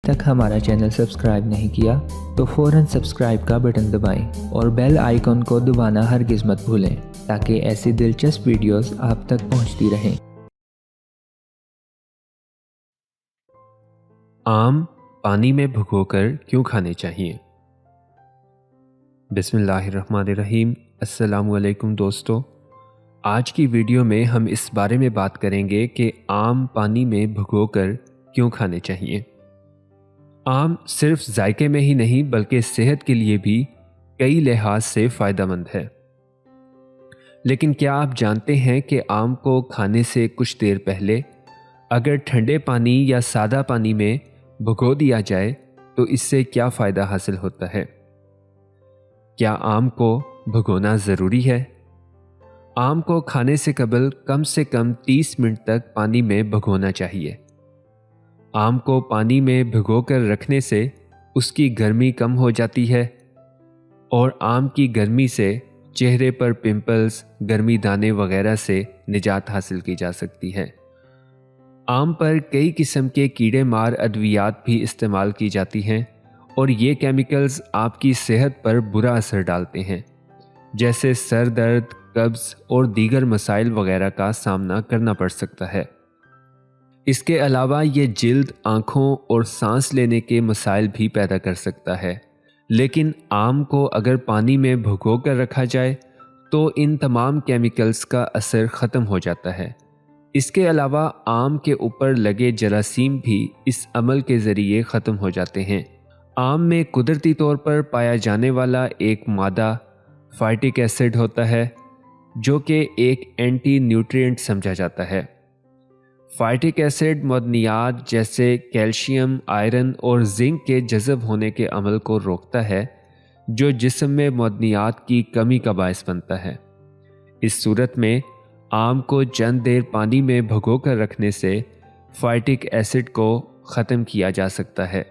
तक हमारा channel subscribe नहीं किया तो फ़ौरन सब्सक्राइब का बटन दबाएं और बेल आइकन को दबाना हरगिज़ मत भूलें ताकि ऐसी दिलचस्प वीडियोस आप तक पहुंचती रहें। आम पानी में भिगोकर क्यों खाने चाहिए? बिस्मिल्लाहिर्रहमानिर्रहीम। अस्सलामुअलैकुम दोस्तों, आज की वीडियो में हम इस बारे में बात करेंगे कि आम पानी में भिगोकर क्यों खाने चाहिए। आम सिर्फ जायके में ही नहीं बल्कि सेहत के लिए भी कई लिहाज से फ़ायदेमंद है। लेकिन क्या आप जानते हैं कि आम को खाने से कुछ देर पहले अगर ठंडे पानी या सादा पानी में भिगो दिया जाए तो इससे क्या फ़ायदा हासिल होता है? क्या आम को भिगोना ज़रूरी है? आम को खाने से कम 30 मिनट तक पानी में भिगोना चाहिए। आम को पानी में भिगोकर रखने से उसकी गर्मी कम हो जाती है और आम की गर्मी से चेहरे पर पिंपल्स, गर्मी दाने वगैरह से निजात हासिल की जा सकती है। आम पर कई किस्म के कीड़े मार अद्वियात भी इस्तेमाल की जाती हैं और ये केमिकल्स आपकी सेहत पर बुरा असर डालते हैं, जैसे सर दर्द, कब्ज़ और दीगर मसाइल वगैरह का सामना करना पड़ सकता है। इसके अलावा ये जिल्द, आँखों और सांस लेने के मसाइल भी पैदा कर सकता है। लेकिन आम को अगर पानी में भिगो कर रखा जाए तो इन तमाम केमिकल्स का असर ख़त्म हो जाता है। इसके अलावा आम के ऊपर लगे जरासीम भी इस अमल के ज़रिए ख़त्म हो जाते हैं। आम में कुदरती तौर पर पाया जाने वाला एक मादा फाइटिक एसिड होता है जो कि एक एंटी न्यूट्रिएंट समझा जाता है। फाइटिक एसिड मदनियात जैसे कैल्शियम, आयरन और जिंक के जज़ब होने के अमल को रोकता है जो जिस्म में मदनियात की कमी का बायस बनता है। इस सूरत में आम को चंद देर पानी में भिगो कर रखने से फाइटिक एसिड को ख़त्म किया जा सकता है।